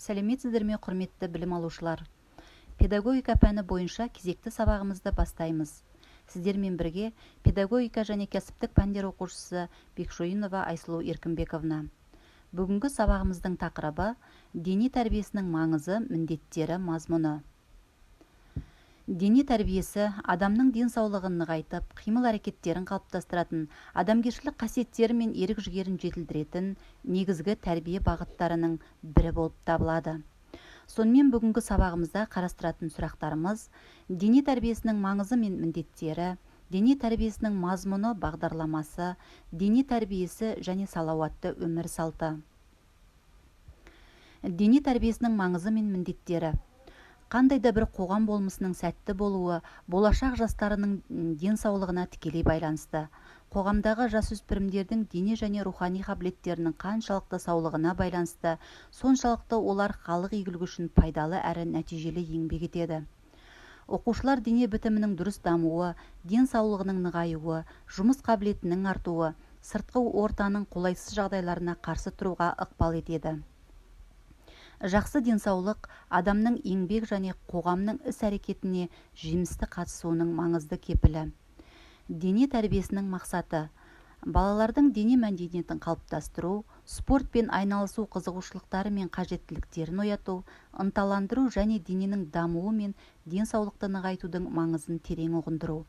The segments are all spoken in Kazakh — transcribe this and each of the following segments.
Сәлеметсіздер ме, құрметті білім алушылар? Педагогика пәні бойынша кезекті сабағымызды бастаймыз. Сіздермен бірге педагогика және кәсіптік пәндер оқушысы Бекшойынова Айсұлу Еркінбековна. Бүгінгі сабағымыздың тақырыбы дене тәрбиесінің маңызы, міндеттері, мазмұны. Дене тәрбиесі адамның денсаулығын нығайтып, қимыл әрекеттерін қалыптастыратын, адамгершілік қасиеттері мен ерік жігерін жетілдіретін негізгі тәрбие бағыттарының бірі болып табылады. Сонымен бүгінгі сабағымызда қарастыратын сұрақтарымыз: дене тәрбиесінің маңызы мен міндеттері, дене тәрбиесінің мазмұны, бағдарламасы, дене тәрбиесі және салауатты өмір салты. Дене тәрбиесінің маңызы мен міндеттері. Қандай да бір қоғам болмысының сәтті болуы болашақ жастарының денсаулығына тікелей байланысты. Қоғамдағы жасөспірімдердің дене және рухани қабілеттерінің қаншалықты саулығына байланысты, соншалықты олар халық игілігі үшін пайдалы әрі нәтижелі еңбек етеді. Оқушылар дене бітімінің дұрыс дамуы, денсаулығының нығаюы, жұмыс қабілетінің артуы, сыртқы ортаның қолайсыз жағдайларына қарсы тұруға ықпал етеді. Жақсы денсаулық адамның еңбек және қоғамның іс-әрекетіне жемісті қатысуының маңызды кепілі. Дене тәрбиесінің мақсаты: балалардың дене мәдениетін қалыптастыру, спортпен айналысу қызығушылықтары мен қажеттіліктерін ояту, ынталандыру және дененің дамуы мен денсаулықты нығайтудың маңызын терең ұғындыру.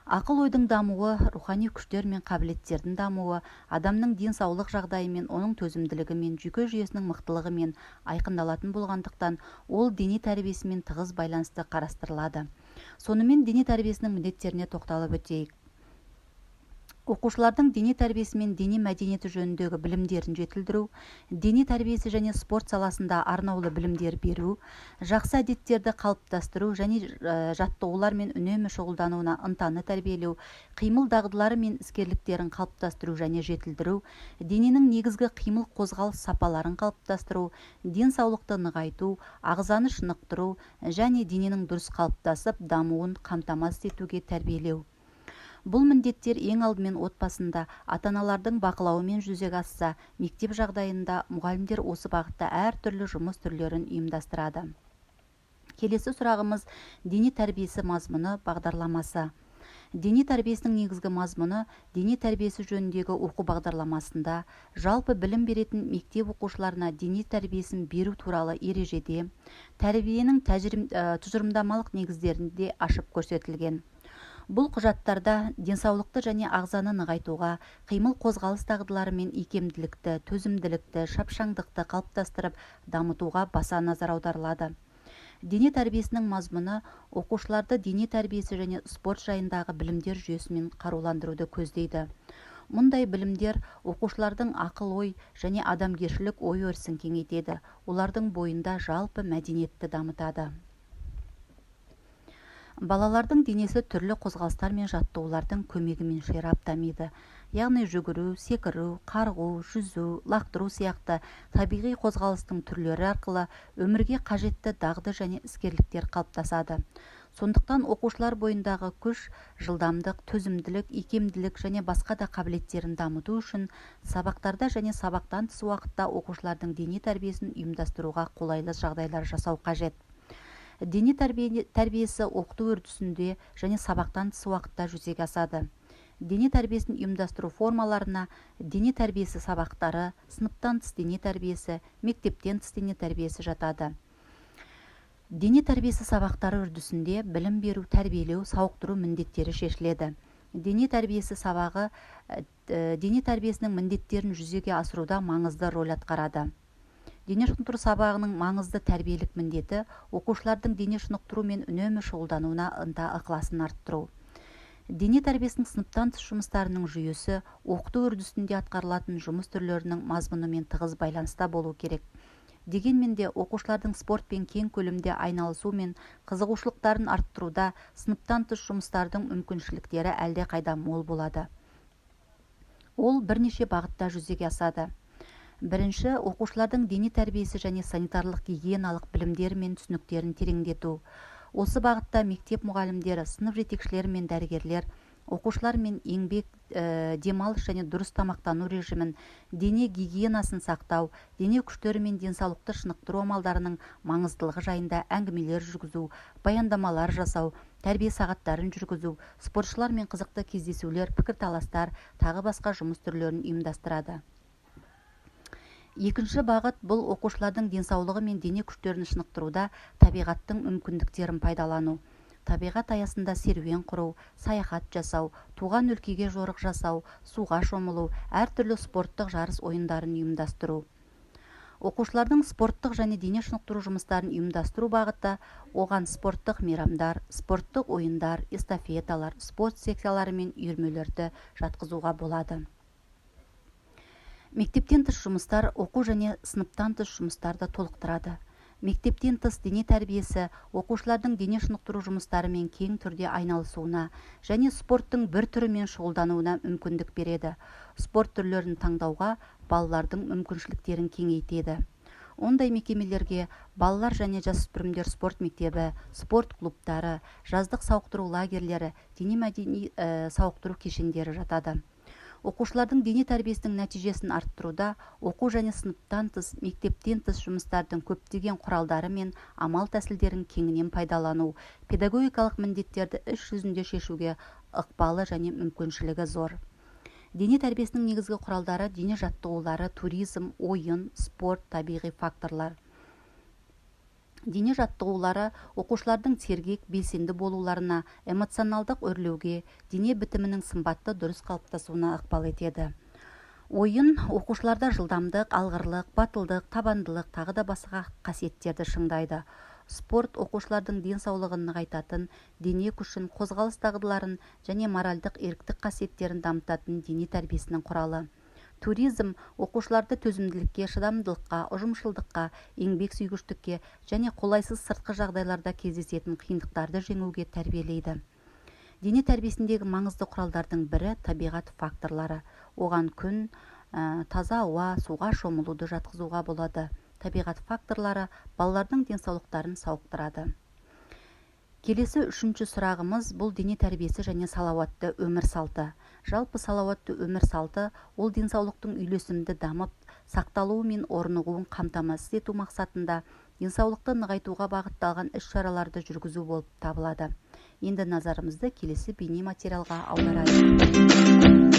Ақыл-ойдың дамуы, рухани күштер мен қабілеттердің дамуы адамның денсаулық жағдайы мен оның төзімділігі мен жүйке жүйесінің мықтылығымен айқындалатын болғандықтан, ол дене тәрбиесімен тығыз байланысты қарастырылады. Сонымен дене тәрбиесінің міндеттеріне тоқталып өтейік. Оқушылардың дене тәрбиесі мен дене мәдениеті жөніндегі білімдерін жетілдіру, дене тәрбиесі және спорт саласында арнаулы білімдер беру, жақсы әдеттерді қалыптастыру және жаттығулармен үнемі шұғылдануына ынтаны тәрбиелеу, қимыл дағдылары мен іскерліктерін қалыптастыру және жетілдіру, дененің негізгі қимыл қозғалыс сапаларын қалыптастыру, денсаулықты нығайту, ағзаны шынықтыру және дененің дұрыс қалыптасып дамуын қамтамасыз етуге тәрбиелеу. Бұл міндеттер ең алдымен отбасында ата-аналардың бақылауымен жүзеге асса, мектеп жағдайында мұғалімдер осы бағытта әртүрлі жұмыс түрлерін ұйымдастырады. Келесі сұрағымыз: дене тәрбиесі мазмұны, бағдарламасы. Дене тәрбиесінің негізгі мазмұны дене тәрбиесі жөніндегі оқу бағдарламасында жалпы білім беретін мектеп оқушыларына дене тәрбиесін беру туралы ережеде тәрбиенің тұжырымдамалық негіздерінде ашып көрсетілген. Бұл құжаттарда денсаулықты және ағзаны нығайтуға, қимыл қозғалыс дағдылары мен икемділікті, төзімділікті, шапшаңдықты қалыптастырып дамытуға баса назар аударылады. Дене тәрбиесінің мазмұны оқушыларды дене тәрбиесі және спорт жайындағы білімдер жүйесімен қаруландыруды көздейді. Мұндай білімдер оқушылардың ақыл-ой және адамгершілік ой-өрісін кеңейтеді, олардың бойында жалпы мәдениетті дамытады. Балалардың денесі түрлі қозғалыстар мен жаттығулардың көмегімен ширап дамиды. Яғни жүгіру, секіру, қарғу, жүзу, лақтыру сияқты табиғи қозғалыстың түрлері арқылы өмірге қажетті дағды және іскерліктер қалыптасады. Сондықтан оқушылар бойындағы күш, жылдамдық, төзімділік, икемділік және басқа да қабілеттерін дамыту үшін сабақтарда және сабақтан тыс уақытта оқушылардың дене тәрбиесін ұйымдастыруға қолайлы жағдайлар жасау қажет. Дене тәрбиесі оқыту үрдісінде және сабақтан тыс уақытта жүзеге асады. Дене тәрбиесін ұйымдастыру формаларына дене тәрбиесі сабақтары, сыныптан тыс дене тәрбиесі, мектептен тыс дене тәрбиесі жатады. Дене тәрбиесі сабақтары үрдісінде білім беру, тәрбиелеу, сауықтыру міндеттері шешіледі. Дене тәрбиесі сабағы дене тәрбиесінің міндеттерін жүзеге асыруда маңызды рөл атқарады. Дене шынықтыру сабағының маңызды тәрбиелік міндеті оқушылардың дене шынықтырумен үнемі шұғылдануына ынта-ықыласын арттыру. Дене тәрбиесінің сыныптан тыс жұмыстарының жүйесі оқыту үрдісінде атқарылатын жұмыс түрлерінің мазмұнымен тығыз байланыста болу керек. Дегенмен де оқушылардың спортпен кең көлемде айналысу мен қызығушылықтарын арттыруда сыныптан тыс жұмыстардың мүмкіншіліктері әлдеқайда мол болады. Ол бірнеше бағытта жүзеге асады. Бірінші, оқушылардың дене тәрбиесі және санитарлық гигиеналық білімдері мен түсініктерін тереңдету. Осы бағытта мектеп мұғалімдері, сынып жетекшілері мен дәрігерлер оқушылар мен еңбек, демалыс және дұрыс тамақтану режимін, дене гигиенасын сақтау, дене күштері мен денсаулықты шынықтыру амалдарының маңыздылығы жайында әңгімелер жүргізу, баяндамалар жасау, тәрбие сағаттарын жүргізу, спортшылар мен қызықты кездесулер, пікірталастар, тағы басқа жұмыс түрлерін ұйымдастырады. Екінші бағыт бұл оқушылардың денсаулығы мен дене күштерін шынықтыруда табиғаттың мүмкіндіктерін пайдалану. Табиғат аясында серуен құру, саяхат жасау, туған өлкеге жорық жасау, суға шомылу, әртүрлі спорттық жарыс ойындарын ұйымдастыру. Оқушылардың спорттық және дене шынықтыру жұмыстарын ұйымдастыру бағыты оған спорттық мейрамдар, спорттық ойындар, эстафеталар, спорт секциялары мен үйірмелерді жатқызуға болады. Мектептен тыс жұмыстар оқу және сыныптан тыс жұмыстарды толықтырады. Мектептен тыс дене тәрбиесі оқушылардың дене шынықтыру жұмыстарымен кең түрде айналысуына және спорттың бір түрімен шұғылдануына мүмкіндік береді. Спорт түрлерін таңдауға балалардың мүмкіншіліктерін кеңейтеді. Ондай мекемелерге балалар және жасөспірімдер спорт мектебі, спорт клубтары, жаздық сауықтыру лагерлері, дене мәдени сауықтыру кешендері жатады. Оқушылардың дене тәрбиесінің нәтижесін арттыруда оқу және сыныптан тыс, мектептен тыс жұмыстардың көптеген құралдары мен амал тәсілдерін кеңінен пайдалану, педагогикалық міндеттерді іс жүзінде шешуге ықпалы және мүмкіншілігі зор. Дене тәрбиесінің негізгі құралдары дене жаттығулары, туризм, ойын, спорт, табиғи факторлар. Дене жаттығулары оқушылардың сергек, белсенді болуларына, эмоционалдық өрлеуге, дене бітімінің сымбатты дұрыс қалыптасуына ықпал етеді. Ойын оқушыларда жылдамдық, алғырлық, батылдық, табандылық, тағы да басқа қасиеттерді шыңдайды. Спорт оқушылардың денсаулығын нығайтатын, дене күшін, қозғалыс дағдыларын және моральдық еріктік қасиеттерін дамытатын дене тәрбиесінің құралы. Туризм оқушыларды төзімділікке, шыдамдылыққа, ұжымшылдыққа, еңбек сүйгіштікке және қолайсыз сыртқы жағдайларда кездесетін қиындықтарды жеңуге тәрбиелейді. Дене тәрбиесіндегі маңызды құралдардың бірі табиғат факторлары. Оған күн, таза ауа, суға шомылуды жатқызуға болады. Табиғат факторлары балалардың денсаулықтарын сауықтырады. Келесі үшінші сұрағымыз бұл дене тәрбиесі және салауатты өмір салты. Жалпы салауатты өмір салты ол денсаулықтың үйлесімді дамып, сақталуы мен орнығуын қамтамасыз ету мақсатында денсаулықты нығайтуға бағытталған іс-шараларды жүргізу болып табылады. Енді назарымызды келесі бейне материалға аударайық.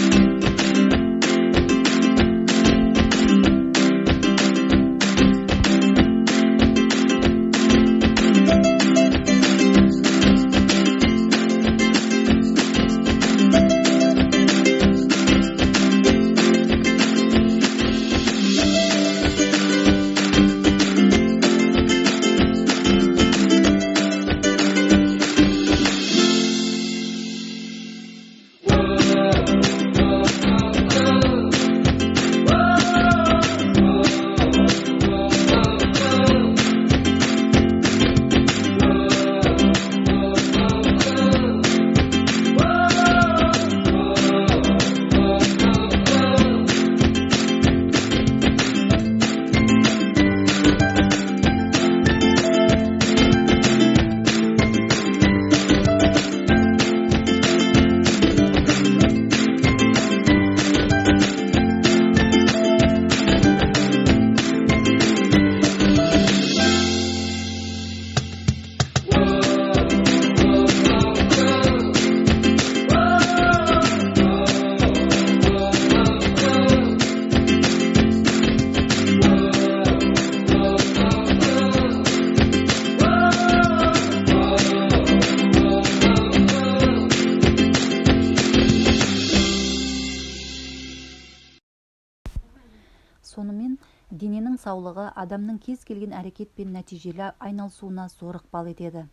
Сонымен, дененің саулығы адамның кез келген әрекет пен нәтижелі айналысуына зор ықпал етеді.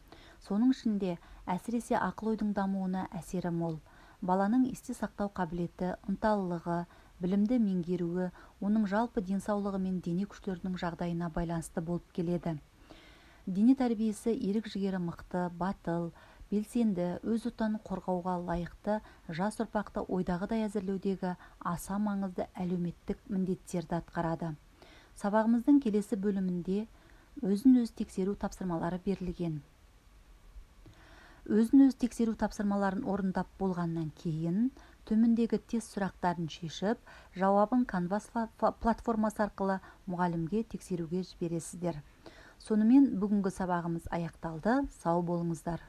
Соның ішінде әсіресе ақыл-ойдың дамуына әсері мол. Баланың есте сақтау қабілеті, ынталылығы, білімді меңгеруі, оның жалпы денсаулығы мен дене күштерінің жағдайына байланысты болып келеді. Дене тәрбиесі ерік жігері мықты, батыл, белсенді, өз отанын қорғауға лайықты жас ұрпақты ойдағыдай әзірлеудегі аса маңызды әлеуметтік міндеттерді атқарады. Сабағымыздың келесі бөлімінде өзін-өзі тексеру тапсырмалары берілген. өзін-өз тексеру тапсырмаларын орындап болғаннан кейін төмендегі тест сұрақтарын шешіп, жауабын Canvas платформасы арқылы мұғалімге тексеруге жібересіздер. Сонымен бүгінгі сабағымыз аяқталды. Сау болыңыздар.